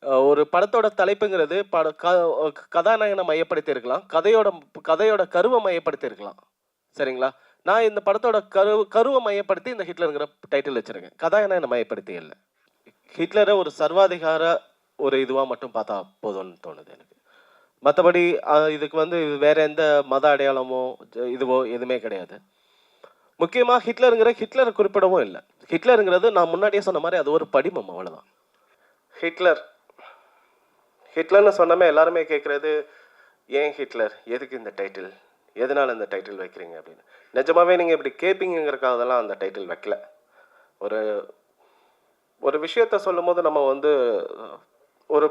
ஒரு படத்தோட தலைப்புங்கிறது கதாநாயகனை மையப்படுத்தி இருக்கலாம், கதையோட கருவை மையப்படுத்தி இருக்கலாம். சரிங்களா? நான் இந்த படத்தோட கருவை மையப்படுத்தி இந்த ஹிட்லருங்கிற டைட்டில் வச்சிருக்கேன். கதாநாயகனை மையப்படுத்தி இல்ல. ஹிட்லரை ஒரு சர்வாதிகார ஒரு இதுவா மட்டும் பார்த்தா போதும்னு தோணுது எனக்கு. மற்றபடி இதுக்கு வந்து வேற எந்த மத அடையாளமோ இதுவோ எதுவுமே கிடையாது. முக்கியமா ஹிட்லரை குறிப்பிடவும் இல்லை. ஹிட்லருங்கிறது நான் முன்னாடியே சொன்ன மாதிரி அது ஒரு படிமம், அவ்வளவுதான். ஹிட்லர்னு சொன்னமே எல்லாருமே கேட்குறது, ஏன் ஹிட்லர், எதுக்கு இந்த டைட்டில், எதனால இந்த டைட்டில் வைக்கிறீங்க அப்படின்னு. நிஜமாவே நீங்கள் இப்படி கேட்பீங்கிறக்காகலாம் அந்த டைட்டில் வைக்கல. ஒரு ஒரு விஷயத்த சொல்லும் போது நம்ம வந்து ஒரு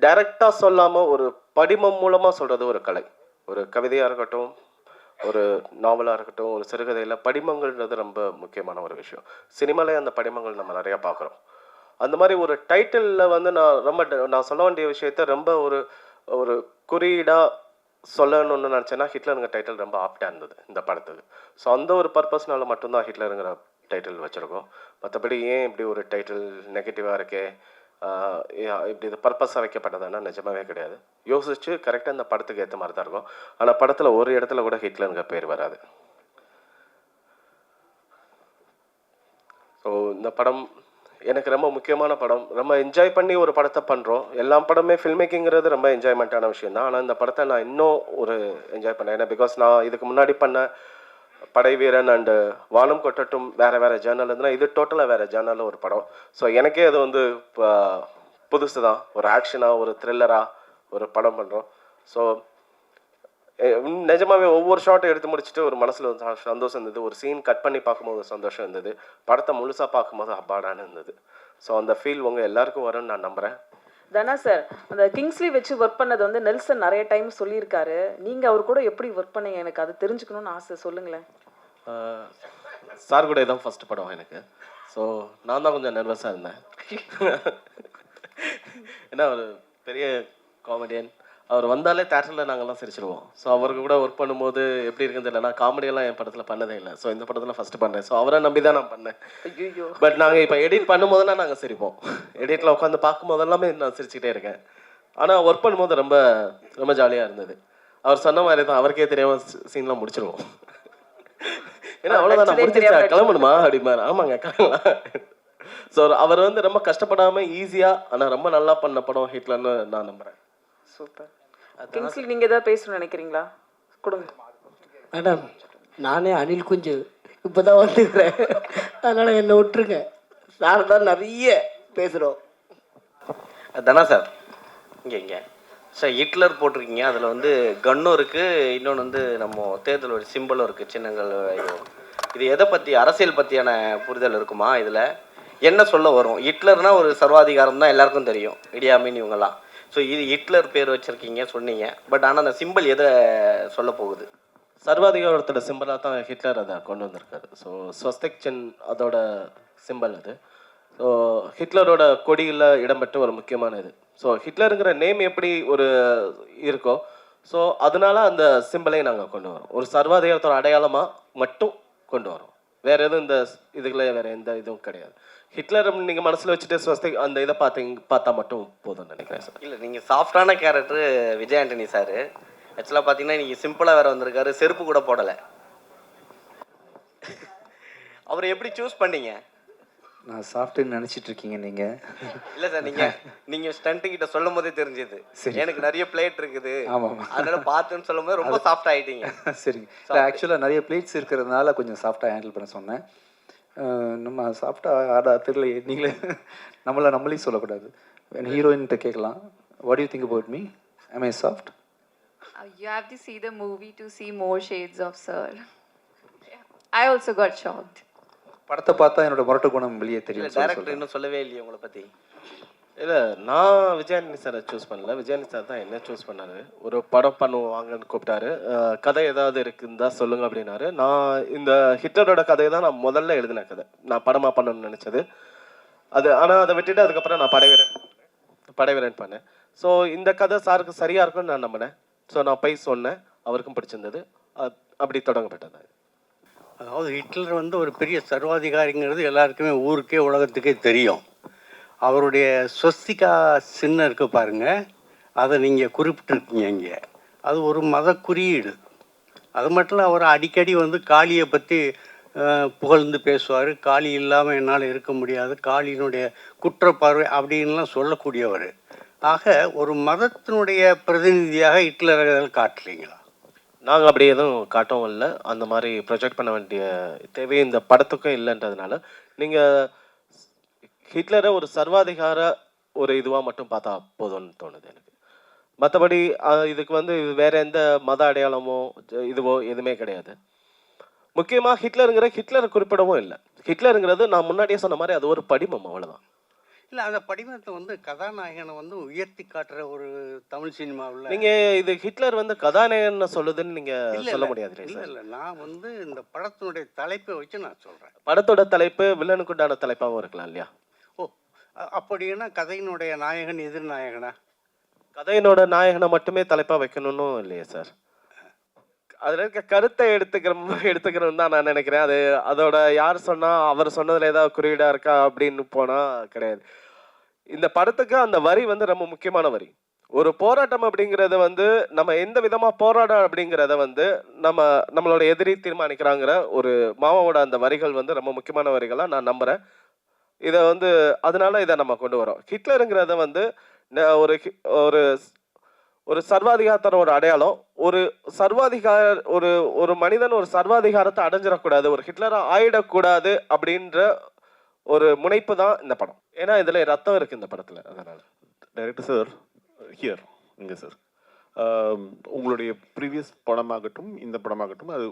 டைரக்டாக சொல்லாமல் ஒரு படிமம் மூலமாக சொல்கிறது ஒரு கலை. ஒரு கவிதையாக இருக்கட்டும், ஒரு நாவலாக இருக்கட்டும், ஒரு சிறுகதையில் படிமங்கள்ன்றது ரொம்ப முக்கியமான ஒரு விஷயம். சினிமாலே அந்த படிமங்கள் நம்ம நிறையா பார்க்குறோம். அந்த மாதிரி ஒரு டைட்டிலில் வந்து நான் சொல்ல வேண்டிய விஷயத்த ரொம்ப ஒரு ஒரு குறியீடாக சொல்லணும்னு நினச்சேன்னா ஹிட்லருங்கிற டைட்டில் ரொம்ப ஆப்டாக இருந்தது இந்த படத்துக்கு. ஸோ அந்த ஒரு பர்பஸ்னால மட்டும்தான் ஹிட்லருங்கிற டைட்டில் வச்சுருக்கோம். மற்றபடி ஏன் இப்படி ஒரு டைட்டில் நெகட்டிவாக இருக்கே, இப்படி இது பர்பஸாக வைக்கப்பட்டதுன்னா நிஜமாவே கிடையாது. யோசிச்சு கரெக்டாக இந்த படத்துக்கு ஏற்ற மாதிரி தான் இருக்கும். ஆனால் படத்தில் ஒரு இடத்துல கூட ஹிட்லருங்கிற பேர் வராது. ஸோ இந்த படம் எனக்கு ரொம்ப முக்கியமான படம். ரொம்ப என்ஜாய் பண்ணி ஒரு படத்தை பண்ணுறோம். எல்லா படமே ஃபில்ம் மேக்கிங்கிறது ரொம்ப என்ஜாய்மெண்ட்டான விஷயம் தான். ஆனால் இந்த படத்தை நான் இன்னும் ஒரு என்ஜாய் பண்ணேன். ஏன்னா பிகாஸ் நான் இதுக்கு முன்னாடி பண்ண படை வீரன் அண்டு வானம் கொட்டட்டும் வேறு ஜேர்னல் இருந்துன்னா இது டோட்டலாக வேறு ஜேர்னலில் ஒரு படம். ஸோ எனக்கே அது வந்து புதுசு தான். ஒரு ஆக்ஷனாக, ஒரு த்ரில்லராக ஒரு படம் பண்ணுறோம். ஸோ நிஜமாவே ஒவ்வொரு ஷாட்டும் எடுத்து முடிச்சுட்டு ஒரு மனசில் ஒரு சந்தோஷம் இருந்தது. ஒரு சீன் கட் பண்ணி பார்க்கும்போது சந்தோஷம் இருந்தது. படத்தை முழுசாக பார்க்கும்போது அப்பாடான்னு இருந்தது. ஸோ அந்த ஃபீல் உங்கள் எல்லாருக்கும் வரும்னு நான் நம்புகிறேன். தானா சார், அந்த கிங்ஸ்லி வச்சு ஒர்க் பண்ணது வந்து நெல்சன் நிறைய டைம் சொல்லியிருக்காரு. நீங்கள் அவர் கூட எப்படி ஒர்க் பண்ணீங்க, எனக்கு அது தெரிஞ்சுக்கணும்னு ஆசை, சொல்லுங்களேன். சார் கூட இதான் ஃபர்ஸ்ட் படம் எனக்கு. ஸோ நான் தான் கொஞ்சம் நர்வஸாக இருந்தேன். ஏன்னா ஒரு பெரிய காமெடியன். அவர் வந்தாலே தேட்டரில் நாங்கள்லாம் சிரிச்சிடுவோம். ஸோ அவருக்கு கூட ஒர்க் பண்ணும்போது எப்படி இருக்குன்னு தெரியல. நான் காமெடியெல்லாம் என் படத்தில் பண்ணதே இல்லை. ஸோ இந்த படத்தில் ஃபஸ்ட்டு பண்ணேன். ஸோ அவரை நம்பி தான் நான் பண்ணேன். பட் நாங்கள் இப்போ எடிட் பண்ணும்போதெல்லாம் நாங்கள் சிரிப்போம். எடிட்டில் உட்காந்து பார்க்கும்போது எல்லாமே நான் சிரிச்சுக்கிட்டே இருக்கேன். ஆனால் ஒர்க் பண்ணும்போது ரொம்ப ரொம்ப ஜாலியாக இருந்தது. அவர் சொன்ன மாதிரி தான், அவருக்கே தெரியாமல் சீன்லாம் முடிச்சிருவோம். ஏன்னா அவ்வளோதான், நான் முடிச்சிருச்சா கிளம்பணுமா அப்படிமாரு. ஆமாங்க கிளம்பலாம். ஸோ அவர் வந்து ரொம்ப கஷ்டப்படாமல் ஈஸியாக ஆனால் ரொம்ப நல்லா பண்ண படம் ஹிட்லர்னு நான் நம்புகிறேன். சூப்பர். கிங்ஸ்லி நீங்கள் ஏதாவது பேசணும்னு நினைக்கிறீங்களா? கொடுங்க மேடம். நானே அணில் குஞ்சு இப்போ தான் வந்துக்கிறேன், அதனால் என்னை விட்டுருங்க. சார் தான் நிறைய பேசுகிறோம். தானா சார், இங்கே சார் ஹிட்லர் போட்டிருக்கீங்க. அதில் வந்து கன்னும் இருக்குது, இன்னொன்று வந்து நம்ம தேர்தல் ஒரு சிம்பிளும் இருக்குது, சின்னங்கள். இது எதை பற்றி, அரசியல் பற்றியான புரிதல் இருக்குமா? இதில் என்ன சொல்ல வரும்? ஹிட்லர்னால் ஒரு சர்வாதிகாரம் தான் எல்லாருக்கும் தெரியும், இடியாமின் இவங்கெல்லாம். ஸோ இது ஹிட்லர் பேர் வச்சுருக்கீங்க சொன்னீங்க, பட் ஆனால் அந்த சிம்பிள் எதை சொல்ல போகுது? சர்வாதிகாரத்தோட சிம்பிளாக தான் ஹிட்லர் அதை கொண்டு வந்திருக்காரு. ஸோ ஸ்வஸ்திக் சின் அதோட சிம்பிள் அது. ஸோ ஹிட்லரோட கொடியில் இடம்பெற்ற ஒரு முக்கியமான இது. ஸோ ஹிட்லருங்கிற நேம் எப்படி ஒரு இருக்கோ, ஸோ அதனால அந்த சிம்பிளையும் நாங்கள் கொண்டு வரோம். ஒரு சர்வாதிகாரத்தோட அடையாளமாக மட்டும் கொண்டு வரோம். வேறு எதுவும் இந்த இதுக்குள்ளே வேறு எந்த இதுவும் கிடையாது. ஹிட்லர் நீங்கள் மனசில் வச்சுட்டு ஸ்வஸ்திக் அந்த இதை பார்த்தா மட்டும் போதும்னு நினைக்கிறேன் சார். இல்லை, நீங்கள் சாஃப்டான கேரக்டர் விஜய் ஆண்டனி சார். ஆக்சுவலாக பார்த்தீங்கன்னா நீங்கள் சிம்பிளாக வேறு வந்திருக்காரு, செருப்பு கூட போடலை. அவரை எப்படி சூஸ் பண்ணீங்க? நான் சாஃப்ட்வேர் நினச்சிட்டு இருக்கீங்க நீங்கள். இல்லை சார், நீங்கள் ஸ்டண்ட்டு கிட்ட சொல்லும் போதே தெரிஞ்சது. எனக்கு நிறைய பிளேட் இருக்குது, ஆமாம், அதனால பார்த்துன்னு சொல்லும் போது ரொம்ப சாஃப்ட் ஆகிட்டீங்க. சரிங்க. இல்லை, ஆக்சுவலாக நிறைய பிளேட்ஸ் இருக்கிறதுனால கொஞ்சம் சாஃப்டாக ஹேண்டில் பண்ண சொன்னேன். நம்ம சாஃப்டாக ஆடா தெரியலையே, நீங்களே நம்மளே சொல்லக்கூடாது. ஹீரோயின்கிட்ட கேட்கலாம். What to you think about me? am I soft? You have to see the movie to see more shades of sir. I also got shocked. படத்தை பார்த்தா என்னோட முரட்டு குணம் வெளியே தெரியும். டேரக்டர் இன்னும் சொல்லவே இல்லையே உங்களை பற்றி. இல்லை, நான் விஜயானி சாரை சூஸ் பண்ணல, விஜயானி சார் தான் என்ன சூஸ் பண்ணாரு. ஒரு படம் பண்ணுவாங்கன்னு கூப்பிட்டாரு. கதை ஏதாவது இருக்குன்னு தான் சொல்லுங்க அப்படின்னாரு. நான் இந்த ஹிட்லரோட கதையை தான் நான் முதல்ல எழுதின கதை, நான் படமாக பண்ணணும்னு நினச்சது அது. ஆனால் அதை விட்டுட்டு அதுக்கப்புறம் நான் படைவீரன் பண்ணேன். ஸோ இந்த கதை சாருக்கு சரியாக இருக்கும்னு நான் நம்பினேன். ஸோ நான் போய் சொன்னேன், அவருக்கும் பிடிச்சிருந்தது. அப்படி தொடங்கப்பட்டது. அதாவது ஹிட்லர் வந்து ஒரு பெரிய சர்வாதிகாரிங்கிறது எல்லாருக்குமே, ஊருக்கே உலகத்துக்கே தெரியும். அவருடைய ஸ்வஸ்திகா சின்னம் இருக்கு பாருங்க, அதை நீங்கள் குறிப்பிட்டிருக்கீங்க இங்கே. அது ஒரு மத குறியீடு. அது மட்டும் இல்லை, அவர் அடிக்கடி வந்து காளியை பற்றி புகழ்ந்து பேசுவார். காளி இல்லாமல் என்னால் இருக்க முடியாது, காளியினுடைய குற்றப்பார்வை அப்படின்லாம் சொல்லக்கூடியவர். ஆக ஒரு மதத்தினுடைய பிரதிநிதியாக ஹிட்லரை காட்டலீங்களா? நாங்கள் அப்படி எதுவும் காட்டவும் இல்லை. அந்த மாதிரி ப்ரொஜெக்ட் பண்ண வேண்டிய தேவை இந்த படத்துக்கும் இல்லைன்றதுனால நீங்கள் ஹிட்லரை ஒரு சர்வாதிகார ஒரு இதுவாக மட்டும் பார்த்தா போதும்னு தோணுது எனக்கு. மற்றபடி இதுக்கு வந்து வேற எந்த மத அடையாளமோ இதுவோ எதுவுமே கிடையாது. முக்கியமாக ஹிட்லரை குறிப்பிடவும் இல்லை. ஹிட்லருங்கிறது நான் முன்னாடியே சொன்ன மாதிரி அது ஒரு படிமம், அவ்வளோதான். இல்லை, அந்த படிமத்தை வந்து கதாநாயகனை வந்து உயர்த்தி காட்டுற ஒரு தமிழ் சினிமாவில் நீங்கள் இது ஹிட்லர் வந்து கதாநாயகன்னு சொல்லுதுன்னு நீங்கள் சொல்ல முடியாது. இல்லை இல்லை, நான் வந்து இந்த படத்தினுடைய தலைப்பை வச்சு நான் சொல்கிறேன். படத்தோட தலைப்பு வில்லனுக்கு உண்டான தலைப்பாகவும் இருக்கலாம் இல்லையா? ஓ, அப்படின்னா கதையினுடைய நாயகன் எதிர்நாயகனா? கதையினோட நாயகனை மட்டுமே தலைப்பா வைக்கணும்னு இல்லையே சார். அதுல இருக்க கருத்தை எடுத்துக்கிறோம் தான் நான் நினைக்கிறேன். அது அதோட யார் சொன்னா அவர் சொன்னதுல ஏதாவது குறியீடா இருக்கா அப்படின்னு போனா கிடையாது. இந்த படத்துக்கு அந்த வரி வந்து ரொம்ப முக்கியமான வரி. ஒரு போராட்டம் அப்படிங்கறத வந்து நம்ம எந்த விதமா போராடம் அப்படிங்கறத வந்து நம்மளோட எதிரி தீர்மானிக்கிறாங்கிற ஒரு மாமாவோட அந்த வரிகள் வந்து ரொம்ப முக்கியமான வரிகளா நான் நம்புறேன். இதை வந்து அதனால இதை நம்ம கொண்டு வரோம். ஹிட்லருங்கிறத வந்து ஒரு ஒரு ஒரு சர்வாதிகாரத்தோட அடையாளம். ஒரு ஒரு மனிதன் ஒரு சர்வாதிகாரத்தை அடைஞ்சிடக்கூடாது, ஒரு ஹிட்லரா ஆயிடக்கூடாது அப்படின்ற ஒரு முனைப்பு தான் இந்த படம். ஏன்னா இதுல ரத்தம் இருக்கு இந்த படத்துல. அதனால டைரக்டர் சார் ஹியர் இங்கே சார், உங்களுடைய ப்ரீவியஸ் படமாகட்டும் இந்த படமாகட்டும் அது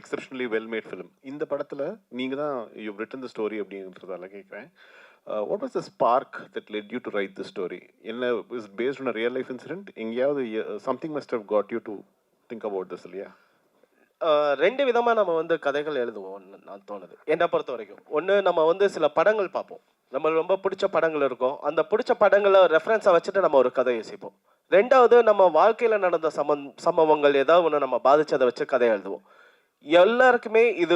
எக்ஸப்ஷனலி வெல் மேட் ஃபிலிம். இந்த படத்தில் நீங்கள் தான் யூ ரிட்டன் த ஸ்டோரி அப்படின்றதால கேட்குறேன். What was the spark that led you to write the story? Is it based on a real life incident? எங்கேயாவது something must have got you to think about this இல்லையா? ரெண்டு விதமா நம்ம வந்து கதைகள் எழுதுவோம் நான் தோணுது என்னை பொறுத்த வரைக்கும். ஒன்று, நம்ம வந்து சில படங்கள் பார்ப்போம், நம்ம ரொம்ப பிடிச்ச படங்கள் இருக்கும், அந்த பிடிச்ச படங்களை ரெஃபரன்ஸை வச்சுட்டு நம்ம ஒரு கதை யோசிப்போம். ரெண்டாவது, நம்ம வாழ்க்கையில் நடந்த சம்பவங்கள் ஏதாவது ஒன்று நம்ம பாதிச்சதை வச்சு கதை எழுதுவோம். எல்லாருக்குமே இது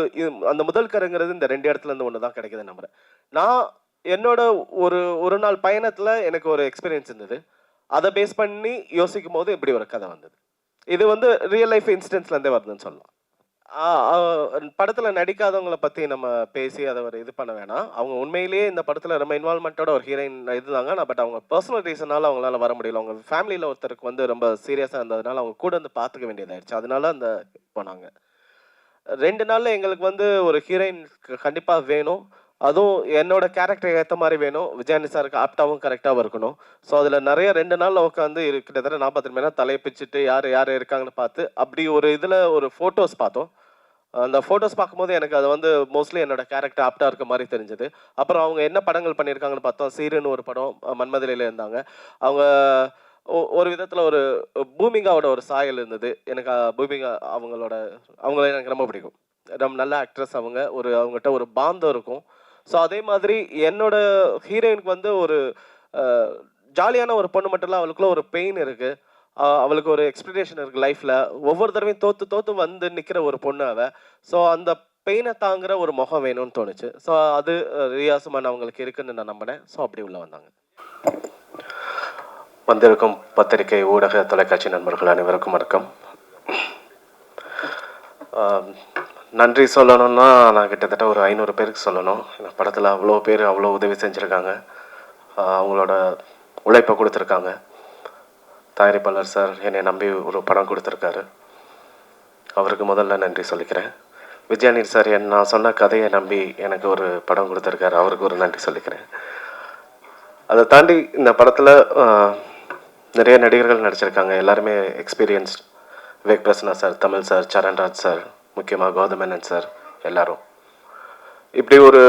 அந்த முதல் கருங்கிறது இந்த ரெண்டு இடத்துல இருந்து ஒன்று தான் கிடைக்குதுன்னு நம்புறேன். நான் என்னோட ஒரு நாள் பயணத்தில் எனக்கு ஒரு எக்ஸ்பீரியன்ஸ் இருந்தது. அதை பேஸ் பண்ணி யோசிக்கும் போது இப்படி ஒரு கதை வந்தது. இது வந்து ரியல் லைஃப் இன்சிடென்ட்ஸ்லேருந்தே வருதுன்னு சொல்லலாம். படத்தில் நடிக்காதவங்களை பற்றி நம்ம பேசி அதை ஒரு இது பண்ண வேணாம். அவங்க உண்மையிலேயே இந்த படத்தில் ரொம்ப இன்வால்மெண்ட்டோட ஒரு ஹீரோயின் இருந்தாங்க. பட் அவங்க பர்சனல் ரீசனால் அவங்களால வர முடியல. அவங்க ஃபேமிலியில் ஒருத்தருக்கு வந்து ரொம்ப சீரியஸாக இருந்ததுனால அவங்க கூட வந்து பார்த்துக்க வேண்டியதாகிடுச்சு. அதனால அந்த போனாங்க. 2 நாளில் எங்களுக்கு வந்து ஒரு ஹீரோயின் கண்டிப்பாக வேணும், அதுவும் என்னோட கேரக்டர் ஏற்ற மாதிரி வேணும், விஜயானி சாருக்கு ஆப்டாகவும் கரெக்டாகவும் இருக்கணும். ஸோ அதில் நிறைய 2 நாளில் உட்காந்து கிட்டத்தட்ட 40 மணி நேரம் தலையை பிச்சுட்டு யார் இருக்காங்கன்னு பார்த்து அப்படி ஒரு இதில் ஒரு ஃபோட்டோஸ் பார்த்தோம். அந்த ஃபோட்டோஸ் பார்க்கும்போது எனக்கு அது வந்து மோஸ்ட்லி என்னோட கேரக்டர் ஆப்டாக இருக்க மாதிரி தெரிஞ்சது. அப்புறம் அவங்க என்ன படங்கள் பண்ணியிருக்காங்கன்னு பார்த்தோம். சீருன்னு ஒரு படம் மன்மதிலையில் இருந்தாங்க. அவங்க ஒரு விதத்தில் ஒரு பூமிகாவோட ஒரு சாயல் இருந்தது. எனக்கு பூமிகா அவங்கள எனக்கு ரொம்ப பிடிக்கும். ரொம்ப நல்ல ஆக்ட்ரஸ் அவங்க. அவங்ககிட்ட ஒரு பாந்தம் இருக்கும். ஸோ அதே மாதிரி என்னோட ஹீரோயினுக்கு வந்து ஒரு ஜாலியான ஒரு பொண்ணு மட்டும் இல்லை, அவளுக்குள்ள ஒரு பெயின் இருக்குது, அவளுக்கு ஒரு எக்ஸ்பெக்டேஷன் இருக்குது லைஃப்பில். ஒவ்வொரு தடவையும் தோற்று வந்து நிற்கிற ஒரு பொண்ணு அவள். ஸோ அந்த பெயினை தாங்குற ஒரு முகம் வேணும்னு தோணுச்சு. ஸோ அது ரியா சுமன் அவங்களுக்கு இருக்குன்னு நான் நம்பினேன். ஸோ அப்படி உள்ள வந்தாங்க. வந்திருக்கும் பத்திரிகை ஊடக தொலைக்காட்சி நண்பர்கள் அனைவருக்கும் வணக்கம். நன்றி சொல்லணும்னா நான் கிட்டத்தட்ட ஒரு 500 பேருக்கு சொல்லணும். இந்த படத்தில் அவ்வளோ பேர் அவ்வளோ உதவி செஞ்சுருக்காங்க, அவங்களோட உழைப்பை கொடுத்துருக்காங்க. தயாரிப்பாளர் சார் என்னை நம்பி ஒரு படம் கொடுத்துருக்காரு, அவருக்கு முதல்ல நன்றி சொல்லிக்கிறேன். விஜயானி சார் நான் சொன்ன கதையை நம்பி எனக்கு ஒரு படம் கொடுத்துருக்காரு, அவருக்கு ஒரு நன்றி சொல்லிக்கிறேன். அதை தாண்டி இந்த படத்தில் நிறைய நடிகர்கள் நடிச்சிருக்காங்க, எல்லாருமே experienced. Vivek Prasanna sir, Tamil sir, Charanraj sir, முக்கியமாக கௌதமேனன் சார், எல்லாரும். இப்படி ஒரு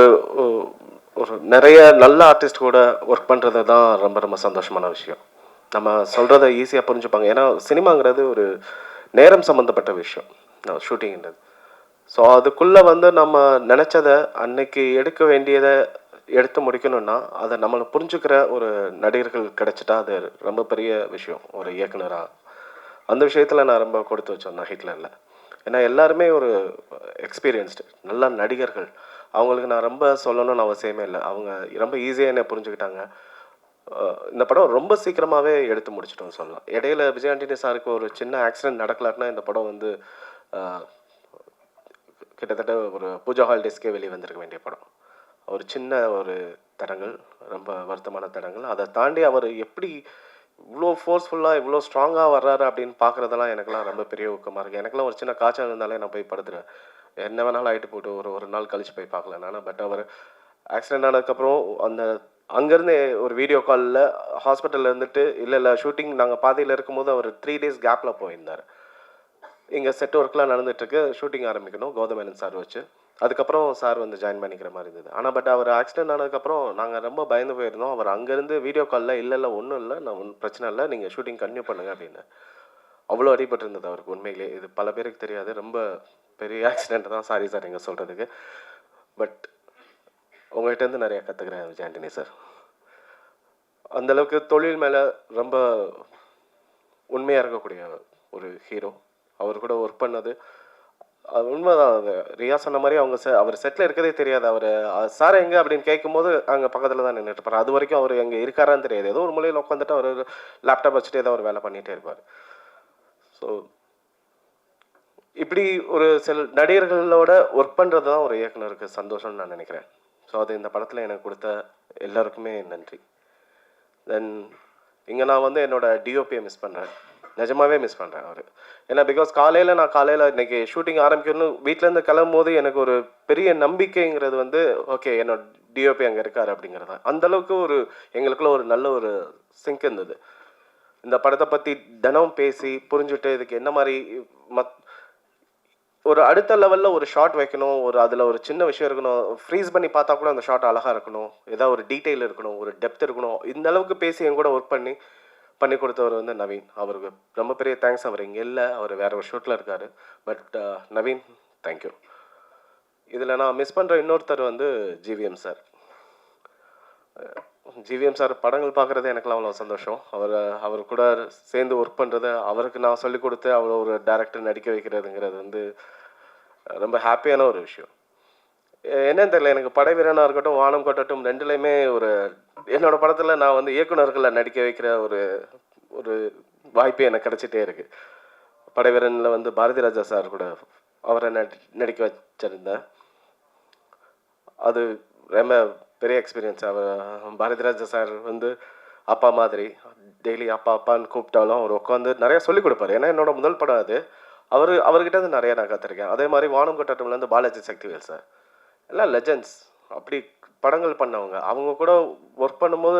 நிறைய நல்ல ஆர்டிஸ்ட் கூட ஒர்க் பண்ணுறது தான் ரொம்ப ரொம்ப சந்தோஷமான விஷயம். நம்ம சொல்கிறத ஈஸியாக புரிஞ்சுப்பாங்க. ஏன்னா சினிமாங்கிறது ஒரு நேரம் சம்மந்தப்பட்ட விஷயம், ஷூட்டிங்கிறது. ஸோ அதுக்குள்ளே வந்து நம்ம நினச்சதை அன்னைக்கு எடுக்க வேண்டியதை எடுத்து முடிக்கணும்னா அதை நம்மளை புரிஞ்சுக்கிற ஒரு நடிகர்கள் கிடைச்சிட்டா அது ரொம்ப பெரிய விஷயம் ஒரு இயக்குனராக. அந்த விஷயத்தில் நான் ரொம்ப கொடுத்து வச்சேன் நான் ஹிட்லரில். ஏன்னா எல்லாருமே ஒரு எக்ஸ்பீரியன்ஸ்டு நல்ல நடிகர்கள். அவங்களுக்கு நான் ரொம்ப சொல்லணும்னு அவசியமே இல்லை. அவங்க ரொம்ப ஈஸியாக என்னை புரிஞ்சுக்கிட்டாங்க. இந்த படம் ரொம்ப சீக்கிரமாகவே எடுத்து முடிச்சிட்டோம்னு சொல்லலாம். இடையில விஜய் ஆண்டனி சாருக்கு ஒரு சின்ன ஆக்சிடென்ட் நடக்கலாட்டினா இந்த படம் வந்து கிட்டத்தட்ட ஒரு பூஜா ஹாலிடேஸ்க்கே வெளியே வந்திருக்க வேண்டிய படம். ஒரு சின்ன ஒரு தடங்கள், ரொம்ப வருத்தமான தடங்கள். அதை தாண்டி அவர் எப்படி இவ்வளோ ஃபோர்ஸ்ஃபுல்லாக இவ்வளோ ஸ்ட்ராங்காக வர்றாரு அப்படின்னு பார்க்குறதெல்லாம் எனக்குலாம் ரொம்ப பெரிய ஊக்கமாக இருக்குது. எனக்குலாம் ஒரு சின்ன காய்ச்சல் இருந்தாலே நான் போய் படுத்துருவேன். என்ன வேணாலும் ஆகிட்டு போட்டு ஒரு நாள் கழிச்சு போய் பார்க்கல நான். பட் அவர் ஆக்சிடென்ட் ஆனதுக்கப்புறம் அந்த அங்கேருந்து ஒரு வீடியோ காலில் ஹாஸ்பிட்டலில் இருந்துட்டு இல்லை ஷூட்டிங் நாங்கள் பாதியில் இருக்கும்போது அவர் 3 days கேப்பில் போயிருந்தார். இங்கே செட் ஒர்க்லாம் நடந்துகிட்ருக்கு, ஷூட்டிங் ஆரம்பிக்கணும் கௌதமேனன் சார் வச்சு. அதுக்கப்புறம் சார் வந்து ஜாயின் பண்ணிக்கிற மாதிரி இருந்தது. ஆனால் பட் அவர் ஆக்சிடென்ட் ஆனதுக்கப்புறம் நாங்கள் ரொம்ப பயந்து போயிருந்தோம். அவர் அங்கேருந்து வீடியோ காலில் இல்லை ஒன்றும் இல்லை, நான் ஒன்றும் பிரச்சனை இல்லை, நீங்கள் ஷூட்டிங் கன்டினியூ பண்ணுங்க அப்படின்னு. அவ்வளோ அடிபட்டிருந்தது அவருக்கு உண்மையிலே. இது பல பேருக்கு தெரியாது, ரொம்ப பெரிய ஆக்சிடென்ட் தான். சாரி சார் நீங்கள் சொல்கிறதுக்கு. பட் உங்கள்கிட்டருந்து நிறையா கற்றுக்கிறேன் விஜய் ஆண்டனி சார். அந்தளவுக்கு தொழில் மேலே ரொம்ப உண்மையாக இருக்கக்கூடிய ஒரு ஹீரோ. அவர் கூட ஒர்க் பண்ணது அது உண்மைதான். அது ரியா சொன்ன மாதிரி அவர் செட்டில் இருக்கதே தெரியாது. அவர் சார் எங்கே அப்படின்னு கேட்கும்போது அங்கே பக்கத்தில் தான் நின்றுட்டு இருப்பார். அது வரைக்கும் அவர் எங்கே இருக்காரான்னு தெரியாது. ஏதோ ஒரு மூலையில் உட்காந்துட்டு அவர் லேப்டாப் வச்சுட்டு ஏதோ ஒரு வேலை பண்ணிகிட்டே இருப்பார். ஸோ இப்படி ஒரு சில நடிகர்களோட ஒர்க் பண்ணுறது தான் ஒரு இயக்குனருக்கு சந்தோஷம்னு நான் நினைக்கிறேன். ஸோ அது இந்த படத்தில் எனக்கு கொடுத்த எல்லாருக்குமே நன்றி. தென் இங்கே நான் வந்து என்னோடய டிஓபியை மிஸ் பண்ணுறேன், நிஜமாகவே மிஸ் பண்ணுறேன் அவர். ஏன்னா பிகாஸ் நான் காலையில் இன்றைக்கி ஷூட்டிங் ஆரம்பிக்கணும்னு வீட்டிலேருந்து கிளம்பும் போது எனக்கு ஒரு பெரிய நம்பிக்கைங்கிறது வந்து ஓகே என்னோட டிஓபி அங்கே இருக்கார் அப்படிங்கிறது தான். அந்தளவுக்கு ஒரு எங்களுக்குள்ள ஒரு நல்ல ஒரு சிங்க் இருந்தது. இந்த படத்தை பற்றி தினம் பேசி புரிஞ்சுட்டு இதுக்கு என்ன மாதிரி ஒரு அடுத்த லெவலில் ஒரு ஷாட் வைக்கணும், அதில் ஒரு சின்ன விஷயம் இருக்கணும், ஃப்ரீஸ் பண்ணி பார்த்தா கூட அந்த ஷாட் அழகாக இருக்கணும், ஏதாவது ஒரு டீட்டெயில் இருக்கணும், ஒரு டெப்த் இருக்கணும். இந்த அளவுக்கு பேசி என் கூட ஒர்க் பண்ணி கொடுத்தவர் வந்து நவீன். அவருக்கு ரொம்ப பெரிய தேங்க்ஸ். அவர் இங்கே இல்லை, அவர் வேற ஒரு ஷூட்டில் இருக்கார். But Naveen thank you. இதில் நான் மிஸ் பண்ணுற இன்னொருத்தர் வந்து ஜிவிஎம் சார். ஜிவிஎம் சார் படங்கள் பார்க்குறது எனக்குலாம் அவ்வளோ சந்தோஷம். அவர் கூட சேர்ந்து ஒர்க் பண்ணுறது, அவருக்கு நான் சொல்லிக் கொடுத்து அவ்வளோ ஒரு டேரக்டர் நடிக்க வைக்கிறதுங்கிறது வந்து ரொம்ப ஹாப்பியான ஒரு விஷயம். என்னன்னு தெரியல, எனக்கு படை வீரனாக இருக்கட்டும் வானம் கொட்டட்டும் ரெண்டுலேயுமே என்னோட படத்தில் நான் வந்து இயக்குனர்களை நடிக்க வைக்கிற ஒரு வாய்ப்பு எனக்கு கிடச்சிட்டே இருக்கு. படை வீரனில் வந்து பாரதி ராஜா சார் கூட அவரை நடிக்க வச்சிருந்தேன். அது ரொம்ப பெரிய எக்ஸ்பீரியன்ஸ். பாரதி ராஜா சார் வந்து அப்பா மாதிரி டெய்லி அப்பான்னு கூப்பிட்டாலும் அவர் உட்காந்து நிறையா சொல்லிக் கொடுப்பாரு. ஏன்னா என்னோட முதல் படம் அது. அவர்கிட்ட இருந்து நிறையா நான் கற்றுருக்கேன். அதே மாதிரி வானம் கொட்டட்டும்லேருந்து பாலாஜி சக்திவேல் சார் எல்லாம் லெஜண்ட்ஸ். அப்படி படங்கள் பண்ணவங்க. அவங்க கூட ஒர்க் பண்ணும்போது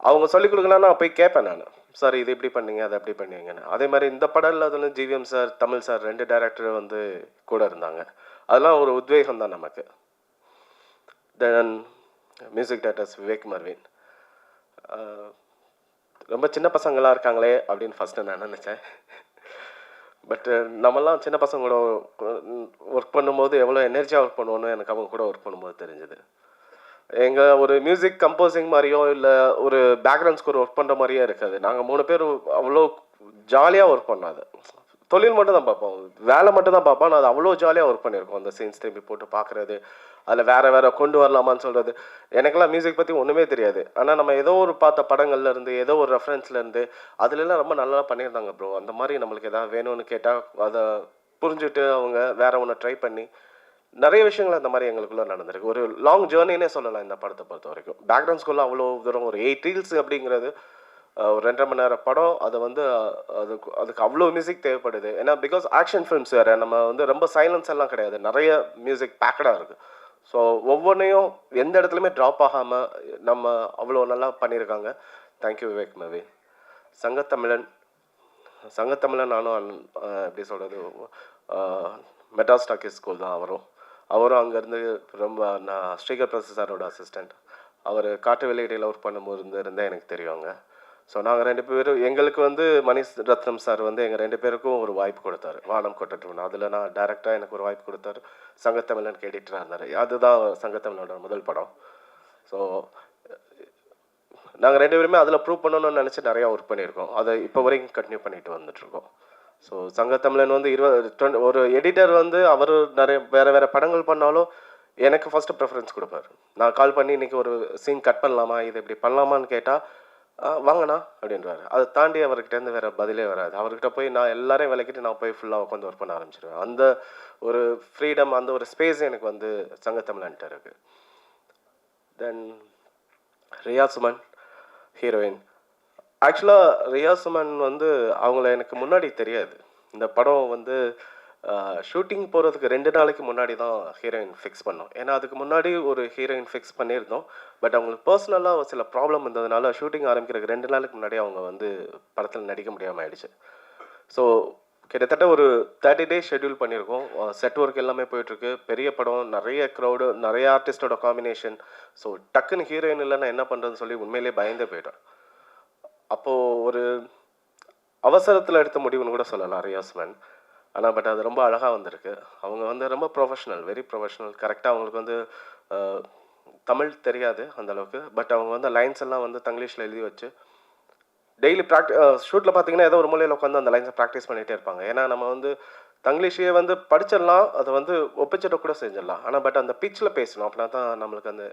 அவங்க சொல்லிக் கொடுக்கலன்னா போய் கேட்பேன் நான், சார் இது இப்படி பண்ணீங்க அதை அப்படி பண்ணீங்கன்னு. அதே மாதிரி இந்த படம்ல அதில் GVM sir Tamil sir 2 director வந்து கூட இருந்தாங்க. அதெல்லாம் ஒரு உத்வேகம் தான் நமக்கு. தென் மியூசிக் டைரக்டர்ஸ் விவேக் மர்வின். ரொம்ப சின்ன பசங்களாக இருக்காங்களே அப்படின்னு ஃபஸ்ட்டு நான் நினச்சேன். பட்டு நம்மலாம் சின்ன பசங்க கூட ஒர்க் பண்ணும்போது எவ்வளோ எனர்ஜியாக ஒர்க் பண்ணுவோன்னு எனக்கு அவங்க கூட ஒர்க் பண்ணும்போது தெரிஞ்சுது. எங்கள் ஒரு மியூசிக் கம்போசிங் மாதிரியோ இல்லை ஒரு பேக்ரவுண்ட் ஸ்கோர் ஒர்க் பண்ணுற மாதிரியே இருக்காது. நாங்கள் 3 பேர் அவ்வளோ ஜாலியாக ஒர்க் பண்ணோம். அது தொழில் மட்டும் தான் பார்ப்போம், வேலை மட்டும் தான் பார்ப்போம். அது அவ்வளோ ஜாலியாக ஒர்க் பண்ணியிருக்கோம். அந்த சீன்ஸ் திரும்பி போட்டு பார்க்குறது, அதில் வேறு கொண்டு வரலாமான்னு சொல்கிறது. எனக்கெல்லாம் மியூசிக் பற்றி ஒன்றுமே தெரியாது. ஆனால் நம்ம ஏதோ ஒரு பார்த்த படங்கள்லேருந்து ஏதோ ஒரு ரெஃபரன்ஸ்லேருந்து அதுலலாம் ரொம்ப நல்லா பண்ணியிருந்தாங்க ப்ரோ. அந்த மாதிரி நம்மளுக்கு எதாவது வேணும்னு கேட்டால் அதை புரிஞ்சுட்டு அவங்க வேற ஒன்று ட்ரை பண்ணி நிறைய விஷயங்கள் அந்த மாதிரி எங்களுக்குள்ள நடந்திருக்கு. ஒரு லாங் ஜேர்னினே சொல்லலாம் இந்த படத்தை பொறுத்த வரைக்கும். பேக்ரவுண்ட் ஸ்கோரில் அவ்வளோ தூரம் ஒரு 8 ரீல்ஸ் அப்படிங்கிறது ஒரு 2.5 மணி நேரம் படம். அதை வந்து அதுக்கு அவ்வளோ மியூசிக் தேவைப்படுது. ஏன்னா பிகாஸ் ஆக்ஷன் ஃபிலிம்ஸ் வேறு, நம்ம வந்து ரொம்ப சைலன்ஸ் எல்லாம் கிடையாது, நிறைய மியூசிக் பேக்கடாக இருக்குது. ஸோ ஒவ்வொன்றையும் எந்த இடத்துலையுமே ட்ராப் ஆகாமல் நம்ம அவ்வளோ நல்லா பண்ணியிருக்காங்க. Thank you Vivek Marvin. சங்கத்தமிழன் நானும் எப்படி சொல்கிறது, மெட்டாஸ்டாக்கிஸ் ஸ்கூல் தான் அவரும் அங்கேருந்து ரொம்ப நான் ஸ்ரீகர் பிரசாத் சாரோட அசிஸ்டண்ட். அவர் காட்டு வெளியீடையில் ஒர்க் பண்ணும்போது இருந்தால் எனக்கு தெரியுங்க. ஸோ நாங்கள் 2 பேரும் எங்களுக்கு வந்து மணி ரத்னம் சார் வந்து எங்கள் 2 பேருக்கும் ஒரு வாய்ப்பு கொடுத்தாரு வானம் கொட்டட்டும். அதில் நான் டேரெக்டாக எனக்கு ஒரு வாய்ப்பு கொடுத்தாரு. சங்கத்தமிழனுக்கு எடிட்டராக இருந்தார். அதுதான் சங்கத்தமிழனோட முதல் படம். ஸோ நாங்கள் 2 பேருமே அதில் ப்ரூவ் பண்ணணும்னு நினச்சி நிறையா ஒர்க் பண்ணியிருக்கோம். அதை இப்போ வரைக்கும் கண்டினியூ பண்ணிட்டு வந்துட்டுருக்கோம். ஸோ சங்கத்தமிழன் வந்து ஒரு எடிட்டர் வந்து அவர் நிறைய வேறு படங்கள் பண்ணாலும் எனக்கு ஃபஸ்ட்டு ப்ரிஃபரன்ஸ் கொடுப்பாரு. நான் கால் பண்ணி இன்றைக்கி ஒரு சீன் கட் பண்ணலாமா, இது இப்படி பண்ணலாமான்னு கேட்டால் வாங்கண்ணா அப்படின்றாரு. அதை தாண்டி அவர்கிட்டேருந்து வேறு பதிலே வராது. அவர்கிட்ட போய் நான் எல்லாரையும் விளக்கிட்டு நான் போய் ஃபுல்லாக உட்காந்து ஒர்க் பண்ண ஆரம்பிச்சிடுவேன். அந்த ஒரு ஃப்ரீடம், அந்த ஒரு ஸ்பேஸ் எனக்கு வந்து சங்கத்தமிழன்ட்டு இருக்குது. தென் ரியா சுமன் ஹீரோயின். ஆக்சுவலாக ரியா சுமன் வந்து அவங்கள எனக்கு முன்னாடி தெரியாது. இந்த படம் வந்து ஷூட்டிங் போகிறதுக்கு 2 நாளைக்கு முன்னாடி தான் ஹீரோயின் ஃபிக்ஸ் பண்ணோம். ஏன்னா அதுக்கு முன்னாடி ஒரு ஹீரோயின் ஃபிக்ஸ் பண்ணியிருந்தோம். பட் அவங்களுக்கு பர்சனலாக சில ப்ராப்ளம் இருந்ததுனால ஷூட்டிங் ஆரம்பிக்கிறதுக்கு 2 நாளுக்கு முன்னாடி அவங்க வந்து படத்தில் நடிக்க முடியாமல் ஆயிடுச்சு. ஸோ கிட்டத்தட்ட ஒரு 30 டேஸ் ஷெட்யூல் பண்ணியிருக்கோம். செட் ஒர்க் எல்லாமே போயிட்டுருக்கு. பெரிய படம், நிறைய க்ரௌடு, நிறைய ஆர்டிஸ்டோட காம்பினேஷன். ஸோ டக்குன்னு ஹீரோயின் இல்லைன்னா என்ன பண்ணுறதுன்னு சொல்லி உண்மையிலே பயந்தே போயிட்டேன். அப்போது ஒரு அவசரத்தில் எடுத்த முடிவுன்னு கூட சொல்லலாம் ரியா சுமன். ஆனால் பட் அது ரொம்ப அழகாக வந்திருக்கு. அவங்க வந்து ரொம்ப ப்ரொஃபஷ்னல், வெரி ப்ரொஃபஷ்னல். கரெக்டாக அவங்களுக்கு வந்து தமிழ் தெரியாது அந்தளவுக்கு. பட் அவங்க வந்து லைன்ஸ் எல்லாம் வந்து தங்கிலீஷில் எழுதி வச்சு டெய்லி ஷூட்டில் பார்த்தீங்கன்னா ஏதோ ஒரு மூலையில் உட்காந்து அந்த லைன்ஸை ப்ராக்டிஸ் பண்ணிகிட்டே இருப்பாங்க. ஏன்னா நம்ம வந்து தங்கிலீஷையே வந்து படிச்சிடலாம், அதை வந்து ஒப்பிச்சிட கூட செஞ்சிடலாம். ஆனால் பட் அந்த பிச்சில் பேசணும், அப்படின்னா தான் நம்மளுக்கு அந்த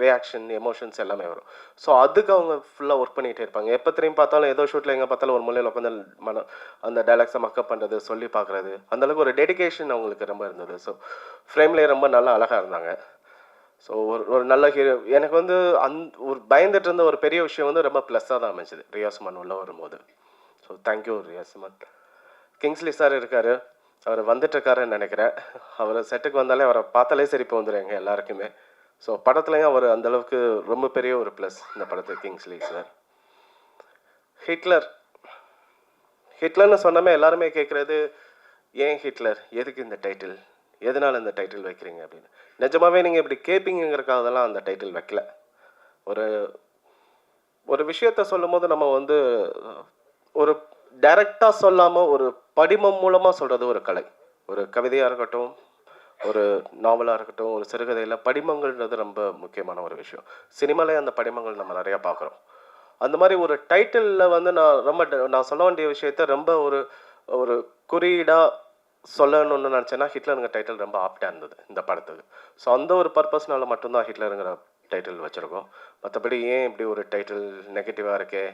ரியாக்ஷன், எமோஷன்ஸ் எல்லாமே வரும். ஸோ அதுக்கு அவங்க ஃபுல்லாக ஒர்க் பண்ணிகிட்டே இருப்பாங்க. எப்போ திரும்பி பார்த்தாலும் ஏதோ ஷூட்டில் எங்கே பார்த்தாலும் ஒரு மூலையில் உட்காந்து அந்த டைலாக்ஸை மக்கப் பண்ணுறது, சொல்லி பார்க்குறது, அந்தளவுக்கு ஒரு டெடிகேஷன் அவங்களுக்கு ரொம்ப இருந்தது. ஸோ ஃப்ரேம்லேயே ரொம்ப நல்லா அழகாக இருந்தாங்க. ஸோ ஒரு நல்ல ஹீரோ. எனக்கு வந்து ஒரு பயந்துட்டு இருந்த ஒரு பெரிய விஷயம் வந்து ரொம்ப ப்ளஸ்ஸாக தான் அமைஞ்சுது ரியா சுமன் உள்ள வரும்போது. So thank you Riya Suman. Kingsley sir இருக்கார், அவர் வந்துட்டுருக்காருன்னு நினைக்கிறேன். அவர் செட்டுக்கு வந்தாலே அவரை பார்த்தாலே சிரிப்பு வந்துடும் எங்கள் எல்லாருக்குமே. ஸோ படத்துலையும் அவர் அந்தளவுக்கு ரொம்ப பெரிய ஒரு ப்ளஸ் இந்த படத்துக்கு கிங்ஸ்லி சார். ஹிட்லர்னு சொன்னாமே எல்லாருமே கேட்குறது, ஏன் ஹிட்லர், எதுக்கு இந்த டைட்டில், எதனால் இந்த டைட்டில் வைக்கிறீங்க அப்படின்னு. நிஜமாகவே நீங்கள் இப்படி கேட்பீங்கிறக்காகலாம் அந்த டைட்டில் வைக்கல. ஒரு விஷயத்த சொல்லும் போது நம்ம வந்து ஒரு டைரக்டாக சொல்லாமல் ஒரு படிமம் மூலமாக சொல்கிறது ஒரு கலை. ஒரு கவிதையாக இருக்கட்டும், ஒரு நாவலாக இருக்கட்டும், ஒரு சிறுகதையில் படிமங்கள்ன்றது ரொம்ப முக்கியமான ஒரு விஷயம். சினிமாலே அந்த படிமங்கள் நம்ம நிறையா பார்க்குறோம். அந்த மாதிரி ஒரு டைட்டிலில் வந்து நான் சொல்ல வேண்டிய விஷயத்த ரொம்ப ஒரு குறியீடாக சொல்லணும்னு நினச்சேன்னா ஹிட்லருங்கிற டைட்டில் ரொம்ப ஆப்டாக இருந்தது இந்த படத்துக்கு. ஸோ அந்த ஒரு பர்பஸ்னால மட்டும்தான் ஹிட்லருங்கிற டைட்டில் வச்சுருக்கோம். மற்றபடி ஏன் இப்படி ஒரு டைட்டில் நெகட்டிவாக இருக்கே,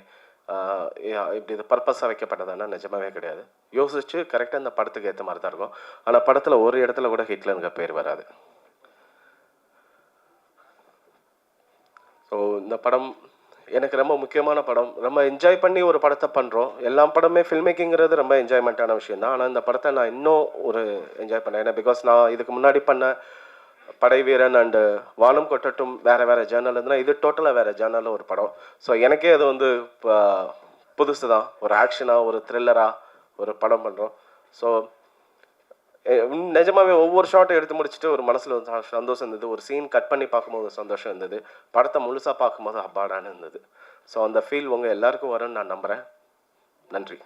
இப்படி இது பர்பஸாக வைக்கப்பட்டதுன்னா நிஜமாவே கிடையாது. யோசிச்சு கரெக்டாக இந்த படத்துக்கு ஏற்ற மாதிரி தான் இருக்கும். ஆனால் படத்தில் ஒரு இடத்துல கூட ஹிட்லருங்கிற பேர் வராது. ஸோ இந்த படம் எனக்கு ரொம்ப முக்கியமான படம். ரொம்ப என்ஜாய் பண்ணி ஒரு படத்தை பண்ணுறோம். எல்லா படமே ஃபில்ம் மேக்கிங்கிறது ரொம்ப என்ஜாய்மெண்ட்டான விஷயம் தான். ஆனால் இந்த படத்தை நான் இன்னும் ஒரு என்ஜாய் பண்ணேன். ஏன்னா பிகாஸ் நான் இதுக்கு முன்னாடி பண்ண படை வீரன் அண்டு வானம் கொட்டட்டும் வேறு ஜேர்னல் இருந்ததுன்னா இது டோட்டலாக வேறு ஜேர்னலில் ஒரு படம். ஸோ எனக்கே அது வந்து புதுசு தான். ஒரு ஆக்ஷனாக, ஒரு த்ரில்லராக ஒரு படம் பண்ணுறோம். ஸோ நிஜமாவே ஒவ்வொரு ஷாட்டும் எடுத்து முடிச்சுட்டு ஒரு மனசில் ஒரு சந்தோஷம் இருந்தது. ஒரு சீன் கட் பண்ணி பார்க்கும்போது ஒரு சந்தோஷம் இருந்தது. படத்தை முழுசாக பார்க்கும்போது அப்பாடான்னு இருந்தது. ஸோ அந்த ஃபீல் உங்கள் எல்லாருக்கும் வரும்னு நான் நம்புகிறேன். நன்றி.